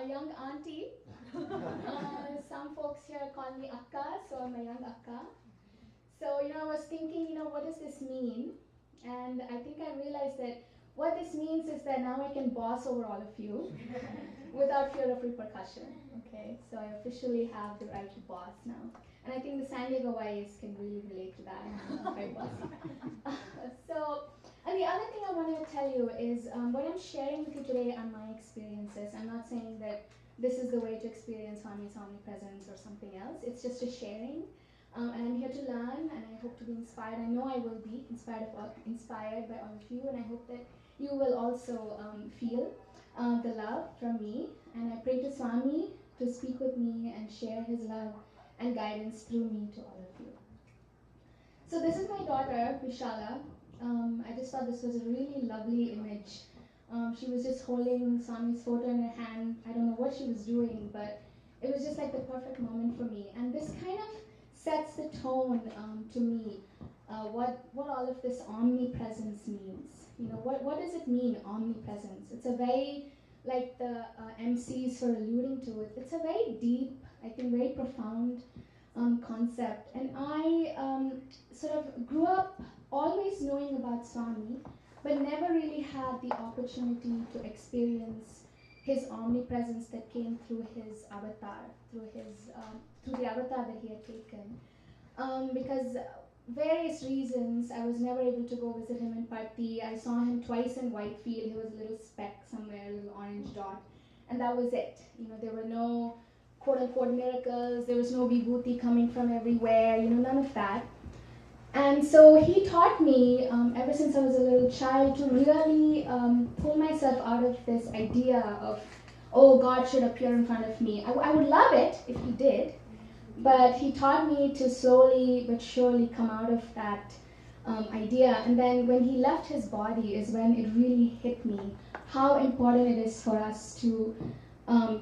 a young auntie. Some folks here call me Akka, so I'm a young Akka. So, I was thinking, what does this mean? And I think I realized that what this means is that now I can boss over all of you without fear of repercussion. Okay, so I officially have the right to boss now. And I think the San Diego Wise can really relate to that. I'm very bossy. And the other thing I wanted to tell you is what I'm sharing with you today are my experiences. I'm not saying that this is the way to experience Swami's omnipresence or something else. It's just a sharing. And I'm here to learn, and I hope to be inspired. I know I will be inspired by all of you, and I hope that you will also feel the love from me. And I pray to Swami to speak with me and share his love and guidance through me to all of you. So this is my daughter, Vishala. I just thought this was a really lovely image. She was just holding Swami's photo in her hand. I don't know what she was doing, but it was just like the perfect moment for me. And this kind of sets the tone to me, what all of this omnipresence means. What does it mean, omnipresence? It's a very, like the MCs were alluding to it, it's a very deep, I think very profound concept. And I sort of grew up always knowing about Swami, but never really had the opportunity to experience his omnipresence that came through his avatar, through the avatar that he had taken. Because various reasons, I was never able to go visit him in Parthi. I saw him twice in Whitefield. He was a little speck somewhere, a little orange dot, and that was it. There were no quote-unquote miracles. There was no vibhuti coming from everywhere. None of that. And so he taught me, ever since I was a little child, to really pull myself out of this idea of, oh, God should appear in front of me. I would love it if he did, but he taught me to slowly but surely come out of that idea. And then when he left his body is when it really hit me how important it is for us to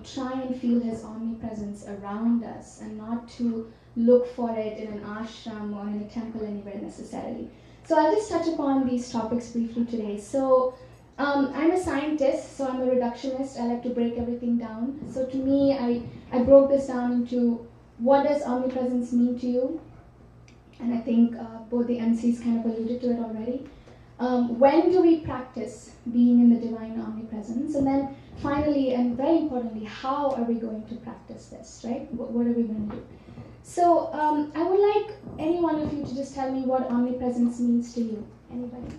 try and feel his omnipresence around us and not to look for it in an ashram or in a temple anywhere necessarily. So I'll just touch upon these topics briefly today. So I'm a scientist, so I'm a reductionist. I like to break everything down. So to me, I broke this down into what does omnipresence mean to you? And I think both the MCs kind of alluded to it already. When do we practice being in the divine omnipresence? And then finally, and very importantly, how are we going to practice this, right? What are we going to do? So I would like any one of you to just tell me what omnipresence means to you. Anybody?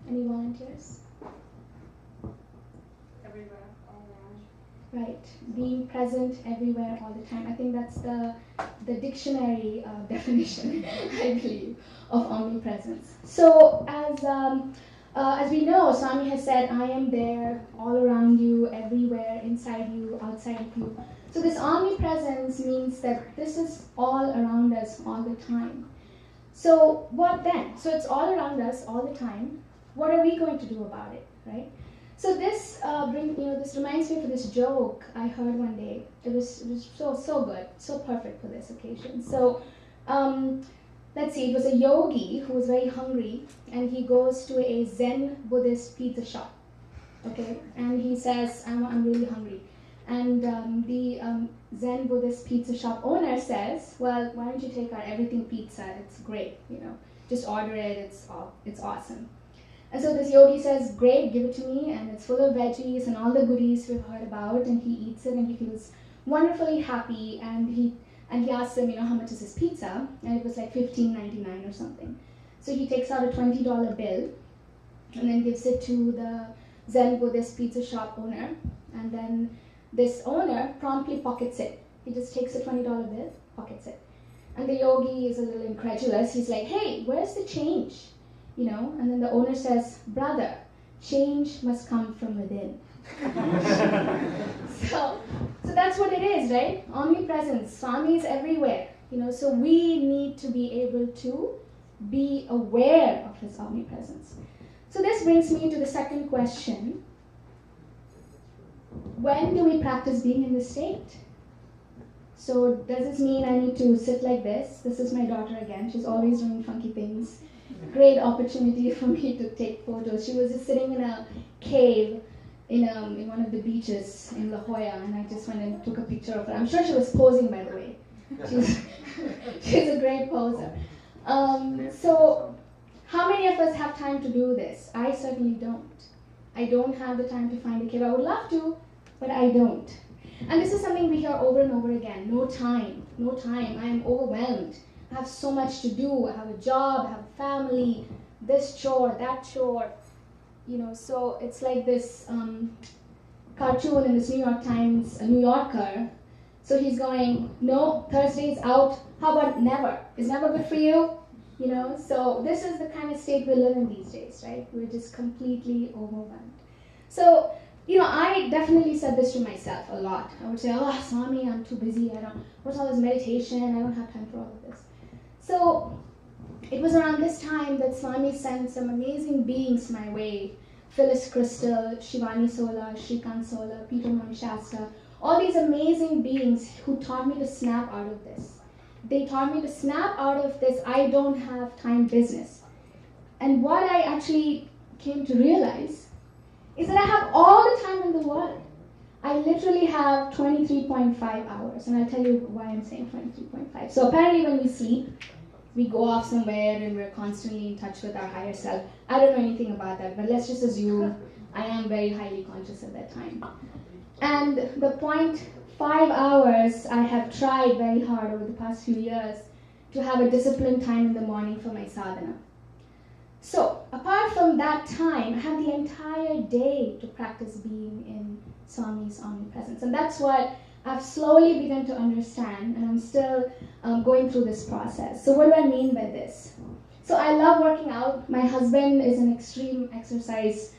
Any volunteers? Everywhere, all around. Right, being present everywhere all the time. I think that's the dictionary definition, I believe, of omnipresence. So as we know, Swami has said, I am there, all around you, everywhere, inside you, outside of you. So this omnipresence means that this is all around us all the time. So what then? So it's all around us all the time. What are we going to do about it, right? So this this reminds me of this joke I heard one day. It was so good, so perfect for this occasion. So let's see, it was a yogi who was very hungry, and he goes to a Zen Buddhist pizza shop, okay? And he says, I'm really hungry. And the Zen Buddhist pizza shop owner says, well, why don't you take our everything pizza? It's great, just order it, it's awesome. And so this yogi says, great, give it to me, and it's full of veggies and all the goodies we've heard about, and he eats it and he feels wonderfully happy, and he asks him, how much is his pizza? And it was like $15.99 or something. So he takes out a $20 bill and then gives it to the Zen Buddhist pizza shop owner, and then this owner promptly pockets it. He just takes a $20 bill, pockets it. And the yogi is a little incredulous. He's like, hey, where's the change? And then the owner says, brother, change must come from within. So that's what it is, right? Omnipresence. Swami is everywhere. So we need to be able to be aware of his omnipresence. So this brings me to the second question. When do we practice being in this state? So does this mean I need to sit like this? This is my daughter again. She's always doing funky things. Great opportunity for me to take photos. She was just sitting in a cave in one of the beaches in La Jolla, and I just went and took a picture of her. I'm sure she was posing, by the way. She's she's a great poser. So, how many of us have time to do this? I certainly don't. I don't have the time to find a cave. I would love to, but I don't. And this is something we hear over and over again. No time, no time. I am overwhelmed. I have so much to do. I have a job, I have a family, this chore, that chore. So it's like this cartoon in this New York Times, a New Yorker. So he's going, no, Thursday's out. How about never? Is never good for you? So this is the kind of state we live in these days, right? We're just completely overwhelmed. So, I definitely said this to myself a lot. I would say, oh, Swami, I'm too busy. What's all this meditation? I don't have time for all of this. So it was around this time that Swami sent some amazing beings my way. Phyllis Crystal, Shivani Sola, Shrikant Sola, Peter Mami Shasta, all these amazing beings who taught me to snap out of this. They taught me to snap out of this I don't have time business. And what I actually came to realize is that I have all the time in the world. I literally have 23.5 hours, and I'll tell you why I'm saying 23.5. So apparently when we sleep, we go off somewhere and we're constantly in touch with our higher self. I don't know anything about that, but let's just assume I am very highly conscious at that time. And the 0.5 hours, I have tried very hard over the past few years to have a disciplined time in the morning for my sadhana. So, apart from that time, I have the entire day to practice being in Swami's omnipresence. And that's what I've slowly begun to understand, and I'm still going through this process. So what do I mean by this? So I love working out. My husband is an extreme exercise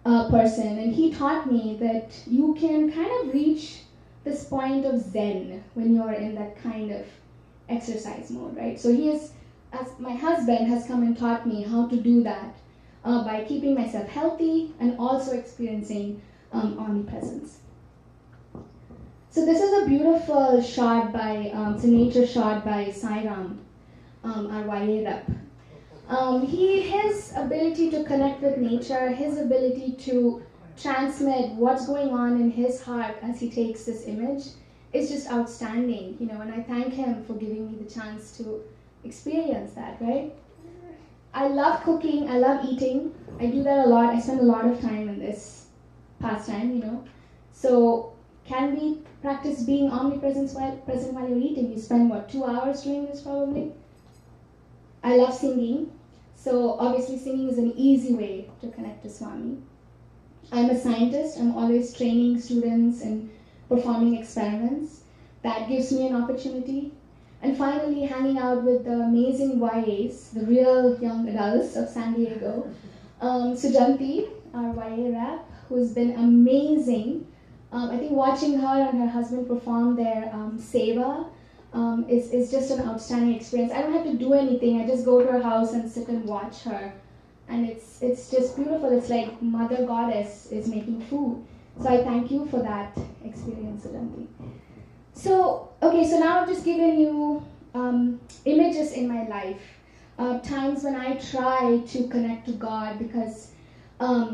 person, and he taught me that you can kind of reach this point of zen when you're in that kind of exercise mode, right? So as my husband has come and taught me how to do that by keeping myself healthy and also experiencing omnipresence. So this is a beautiful shot by, it's a nature shot by Sairam, our YA rep. His ability to connect with nature, his ability to transmit what's going on in his heart as he takes this image is just outstanding, and I thank him for giving me the chance to experience that, right? I love cooking, I love eating, I do that a lot, I spend a lot of time in this pastime, So can we practice being omnipresent while you're eating? You spend, 2 hours doing this probably? I love singing. So obviously singing is an easy way to connect to Swami. I'm a scientist. I'm always training students and performing experiments. That gives me an opportunity. And finally, hanging out with the amazing YAs, the real young adults of San Diego. Sujanti, our YA rep, who's been amazing. I think watching her and her husband perform their seva is just an outstanding experience. I don't have to do anything. I just go to her house and sit and watch her. And it's just beautiful. It's like Mother Goddess is making food. So I thank you for that experience, Sujanti. So now I've just given you images in my life. Times when I try to connect to God because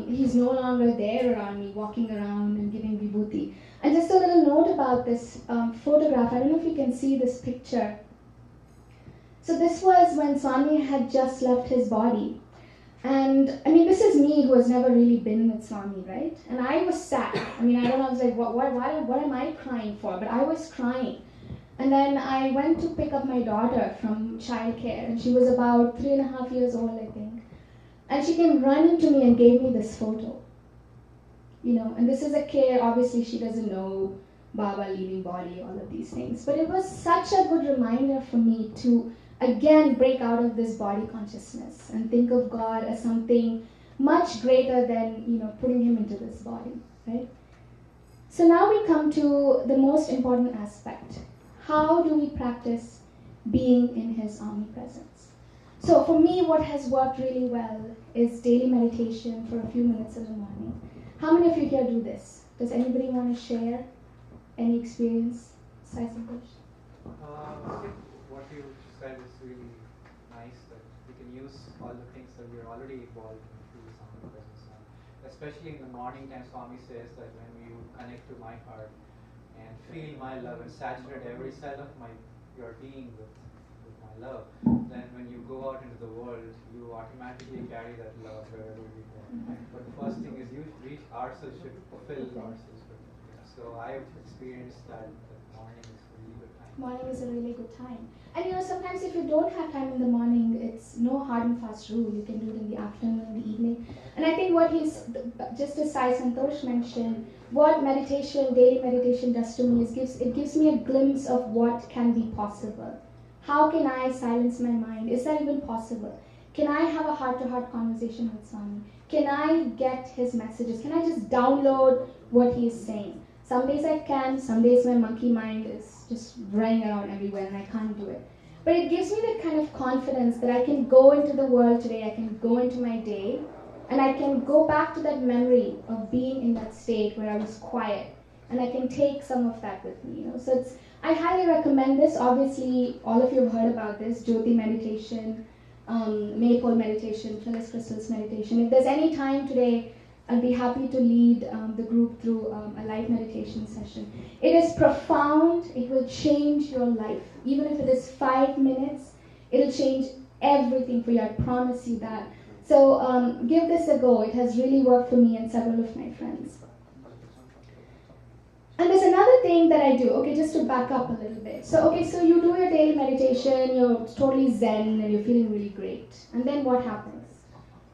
he's no longer there around me, walking around and giving vibhuti. And just a little note about this photograph. I don't know if you can see this picture. So this was when Swami had just left his body. And this is me who has never really been with Swami, right? And I was sad. I don't know, I was like, what am I crying for? But I was crying. And then I went to pick up my daughter from childcare, and she was about 3.5 years old, I think. And she came running to me and gave me this photo. And this is a kid, obviously she doesn't know Baba leaving body, all of these things. But it was such a good reminder for me to, again, break out of this body consciousness and think of God as something much greater than, putting him into this body, right? So now we come to the most important aspect. How do we practice being in his omnipresence? So for me, what has worked really well is daily meditation for a few minutes in the morning. How many of you here do this? Does anybody want to share any experience? Sai Santosh? What you said is really nice, that we can use all the things that we're already involved in through this omnipresence. especially in the morning time, Swami says that when you connect to my heart and feel my love and saturate every cell of your being with my love, then when you go out into the world, you automatically carry that love wherever you go. But the first thing is ourselves should fulfill ourselves. So I've experienced that morning is a really good time. Morning is a really good time. And sometimes if you don't have time in the morning, it's no hard and fast rule. You can do it in the afternoon, in the evening. And I think what just as Sai Santosh mentioned, what daily meditation does to me is it gives me a glimpse of what can be possible. How can I silence my mind? Is that even possible? Can I have a heart-to-heart conversation with Swami? Can I get his messages? Can I just download what he is saying? Some days I can, some days my monkey mind is just running around everywhere and I can't do it. But it gives me that kind of confidence that I can go into the world today, I can go into my day, and I can go back to that memory of being in that state where I was quiet, and I can take some of that with me. So I highly recommend this. Obviously, all of you have heard about this, Jyoti meditation, Maypole meditation, Phyllis Crystal's meditation. If there's any time today, I'll be happy to lead the group through a light meditation session. It is profound. It will change your life. Even if it is 5 minutes, it'll change everything for you. I promise you that. So give this a go. It has really worked for me and several of my friends. And there's another thing that I do, just to back up a little bit. So you do your daily meditation, you're totally zen and you're feeling really great. And then what happens?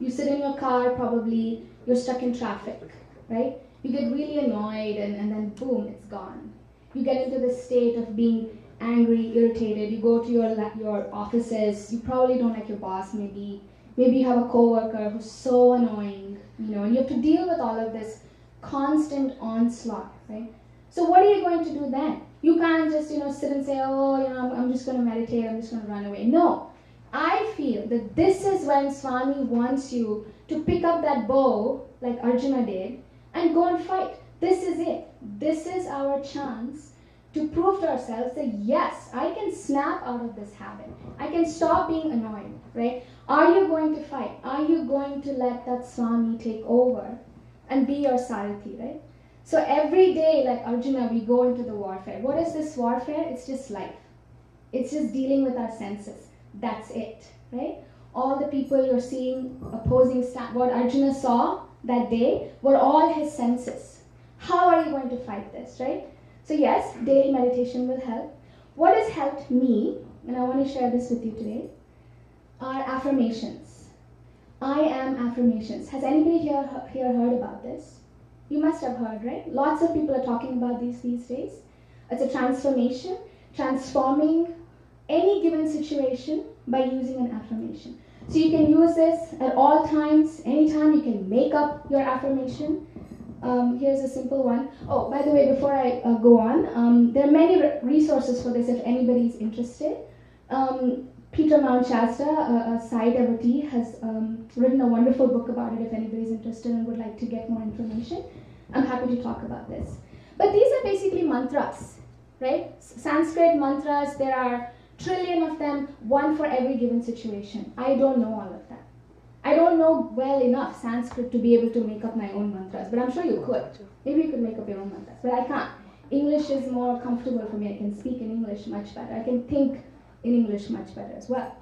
You sit in your car, probably, you're stuck in traffic, right? You get really annoyed and then boom, it's gone. You get into this state of being angry, irritated. You go to your offices, you probably don't like your boss, maybe you have a coworker who's so annoying, and you have to deal with all of this constant onslaught, right? So what are you going to do then? You can't just, sit and say, I'm just going to meditate, I'm just going to run away. No, I feel that this is when Swami wants you to pick up that bow, like Arjuna did, and go and fight. This is it. This is our chance to prove to ourselves that yes, I can snap out of this habit. I can stop being annoyed, right? Are you going to fight? Are you going to let that Swami take over and be your Sarathi, right? So every day, like Arjuna, we go into the warfare. What is this warfare? It's just life. It's just dealing with our senses. That's it, right? All the people you're seeing opposing, what Arjuna saw that day were all his senses. How are you going to fight this, right? So yes, daily meditation will help. What has helped me, and I want to share this with you today, are affirmations. I am affirmations. Has anybody here heard about this? You must have heard, right? Lots of people are talking about these days. It's a transformation, transforming any given situation by using an affirmation. So you can use this at all times, anytime. You can make up your affirmation. Here's a simple one. Oh, by the way, before I go on, there are many resources for this if anybody's interested. Peter Mount Shasta, a Sai devotee, has written a wonderful book about it if anybody's interested and would like to get more information. I'm happy to talk about this. But these are basically mantras, right? Sanskrit mantras, there are trillion of them, one for every given situation. I don't know all of that. I don't know well enough Sanskrit to be able to make up my own mantras, but I'm sure you could. Maybe you could make up your own mantras, but I can't. English is more comfortable for me. I can speak in English much better. I can think in English much better as well.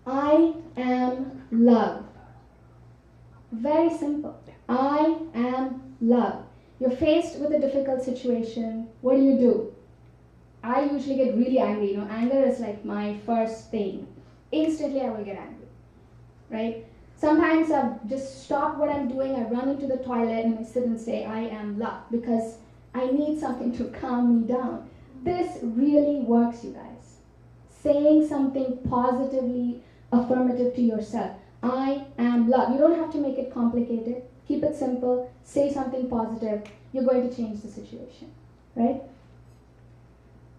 I am love. Very simple. I am love. You're faced with a difficult situation. What do? I usually get really angry. Anger is like my first thing. Instantly I will get angry, right? Sometimes I just stop what I'm doing. I run into the toilet and I sit and say, I am love, because I need something to calm me down. This really works, you guys. Saying something positively affirmative to yourself. I am love. You don't have to make it complicated. Keep it simple. Say something positive. You're going to change the situation, right?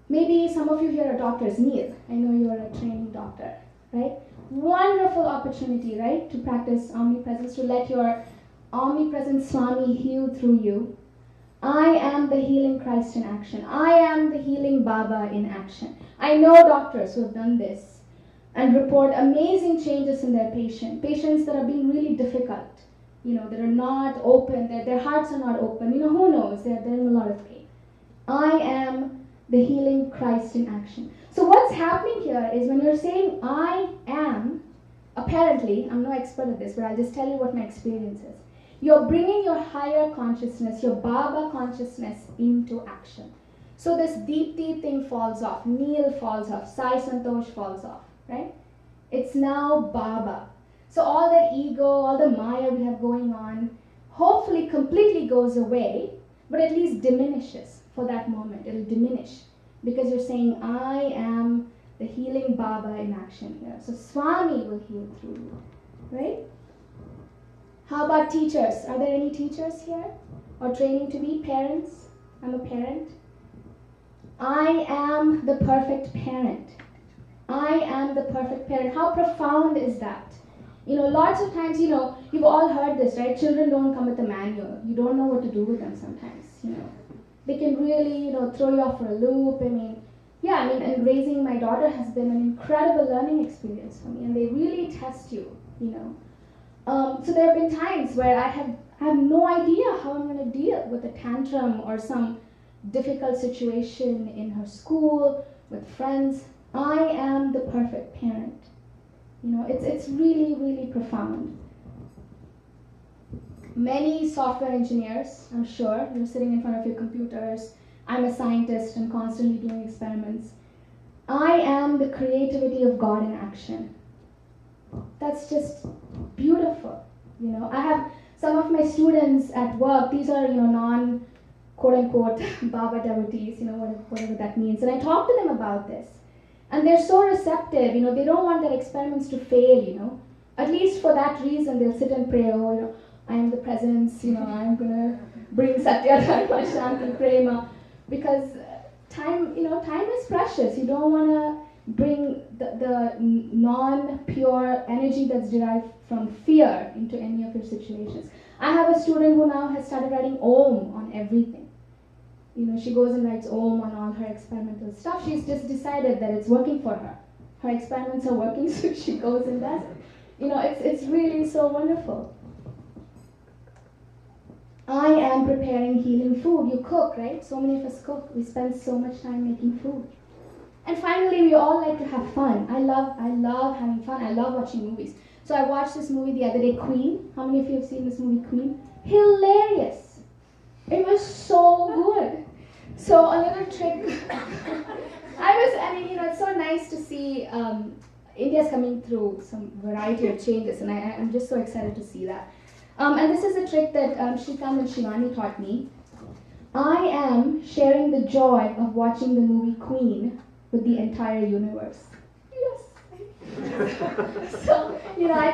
Maybe some of you here are doctors. Neil, I know you are a training doctor, right? Wonderful opportunity, right? To practice omnipresence, to let your omnipresent Swami heal through you. I am the healing Christ in action. I am the healing Baba in action. I know doctors who have done this and report amazing changes in their patients that are being really difficult. that are not open, that their hearts are not open. Who knows? They're in a lot of pain. I am the healing Christ in action. So what's happening here is when you're saying I am, apparently, I'm no expert at this, but I'll just tell you what my experience is. You're bringing your higher consciousness, your Baba consciousness into action. So this Deepti thing falls off, Neil falls off, Sai Santosh falls off, right? It's now Baba. So all that ego, all the Maya we have going on, hopefully completely goes away, but at least diminishes for that moment. It'll diminish because you're saying, I am the healing Baba in action here. So Swami will heal through you, right? How about teachers? Are there any teachers here? Or training to be parents? I'm a parent. I am the perfect parent. I am the perfect parent. How profound is that? Lots of times, you've all heard this, right? Children don't come with a manual. You don't know what to do with them sometimes, They can really, throw you off for a loop. And raising my daughter has been an incredible learning experience for me, and they really test you, So there have been times where I have no idea how I'm going to deal with a tantrum or some difficult situation in her school, with friends. I am the perfect parent. It's really, really profound. Many software engineers, I'm sure, you're sitting in front of your computers. I'm a scientist and constantly doing experiments. I am the creativity of God in action. That's just beautiful. I have some of my students at work, these are, non quote-unquote Baba devotees, whatever that means. And I talk to them about this. And they're so receptive, they don't want their experiments to fail, At least for that reason, they'll sit and pray, I am the presence, I'm going to bring Satya, Dharma, Shanti, Prema. Because time is precious. You don't want to bring the non-pure energy that's derived from fear into any of your situations. I have a student who now has started writing Om on everything. She goes and writes Om on all her experimental stuff. She's just decided that it's working for her. Her experiments are working, so she goes and does it. It's really so wonderful. I am preparing healing food. You cook, right? So many of us cook. We spend so much time making food. And finally, we all like to have fun. I love having fun. I love watching movies. So I watched this movie the other day, Queen. How many of you have seen this movie, Queen? Hilarious. It was so good. So a little trick. It's so nice to see India's coming through some variety of changes, and I'm just so excited to see that. And this is a trick that Shrikant and Shivani taught me. I am sharing the joy of watching the movie Queen with the entire universe. Yes. So, I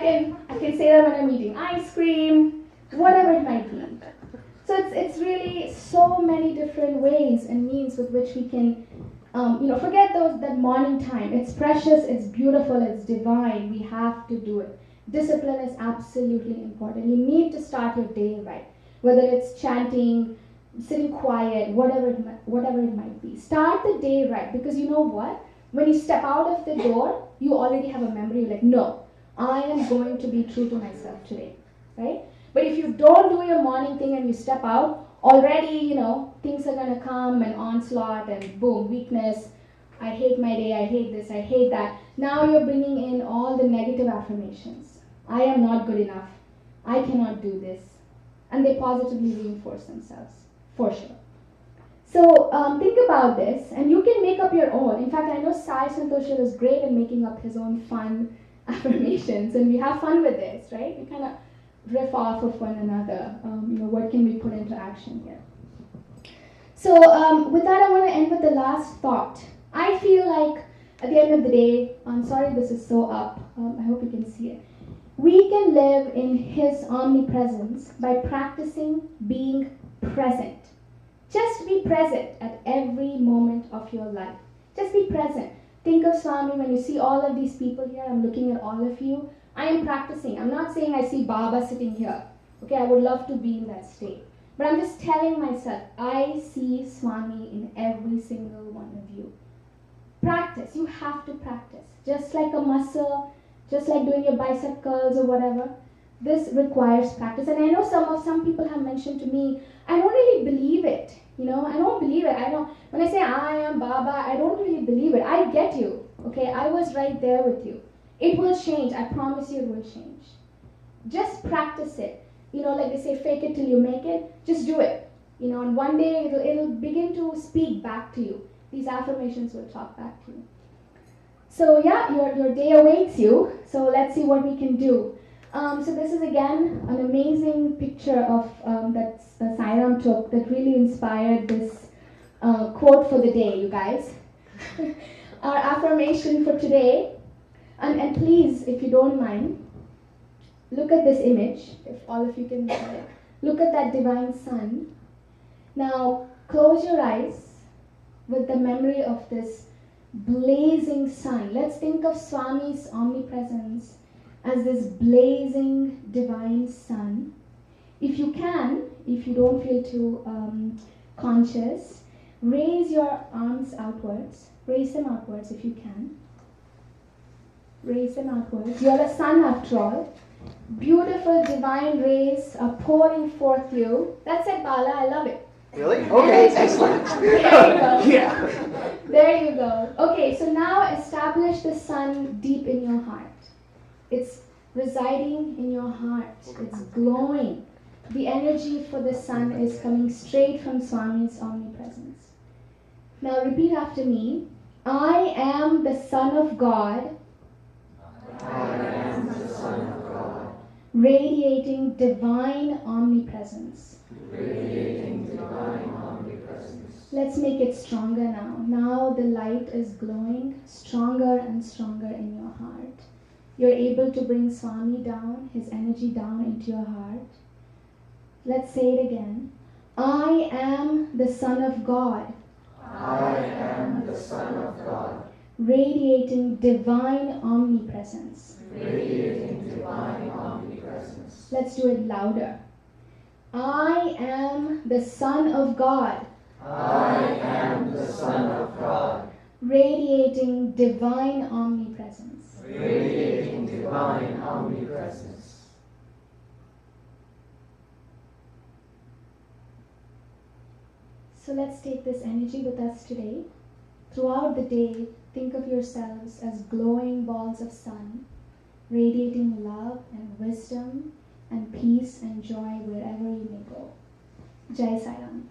can say that when I'm eating ice cream, whatever it might be. So it's really so many different ways and means with which we can, forget that morning time. It's precious, it's beautiful, it's divine. We have to do it. Discipline is absolutely important. You need to start your day right. Whether it's chanting, sitting quiet, whatever it might be. Start the day right, because you know what? When you step out of the door, you already have a memory. You're like, no, I am going to be true to myself today, right? But if you don't do your morning thing and you step out, already, things are going to come and onslaught and boom, weakness. I hate my day, I hate this, I hate that. Now you're bringing in all the negative affirmations. I am not good enough. I cannot do this. And they positively reinforce themselves, for sure. So think about this, and you can make up your own. In fact, I know Sai Santosh is great at making up his own fun affirmations, and we have fun with this, right? We kind of riff off of one another. What can we put into action here? So with that, I want to end with the last thought. I feel like at the end of the day, I'm sorry this is so up. I hope you can see it. We can live in His omnipresence by practicing being present. Just be present at every moment of your life. Just be present. Think of Swami. When you see all of these people here, I'm looking at all of you. I am practicing. I'm not saying I see Baba sitting here. Okay, I would love to be in that state. But I'm just telling myself, I see Swami in every single one of you. Practice. You have to practice. Just like a muscle, just like doing your bicep curls or whatever. This requires practice. And I know some people have mentioned to me, I don't really believe it. I don't believe it. When I say I am Baba, I don't really believe it. I get you. Okay, I was right there with you. It will change. I promise you it will change. Just practice it. Like they say, fake it till you make it. Just do it. And one day it'll begin to speak back to you. These affirmations will talk back to you. So yeah, your day awaits you. So let's see what we can do. So this is again an amazing picture of that Sairam took that really inspired this quote for the day, you guys. Our affirmation for today, and please, if you don't mind, look at this image, if all of you can look at that divine sun. Now, close your eyes with the memory of this blazing sun. Let's think of Swami's omnipresence as this blazing divine sun. If you can, if you don't feel too conscious, raise your arms outwards. Raise them outwards if you can. Raise them outwards. You're a sun after all. Beautiful divine rays are pouring forth you. That's it, Bala. I love it. Really? Okay, excellent. There you go. Yeah. There you go. Okay, so now establish the sun deep in your heart. It's residing in your heart. It's glowing. The energy for the sun is coming straight from Swami's omnipresence. Now repeat after me. I am the Son of God. I am the Son of God. Radiating divine omnipresence. Radiating divine omnipresence. Let's make it stronger now. Now the light is glowing stronger and stronger in your heart. You're able to bring Swami down, his energy down into your heart. Let's say it again. I am the Son of God. I am the Son of God. Radiating divine omnipresence. Radiating divine omnipresence. Let's do it louder. I am the Son of God. I am the Son of God. Radiating divine omnipresence. Radiating divine omnipresence. So let's take this energy with us today. Throughout the day, think of yourselves as glowing balls of sun, radiating love and wisdom and peace and joy wherever you may go. Jai Sai Ram.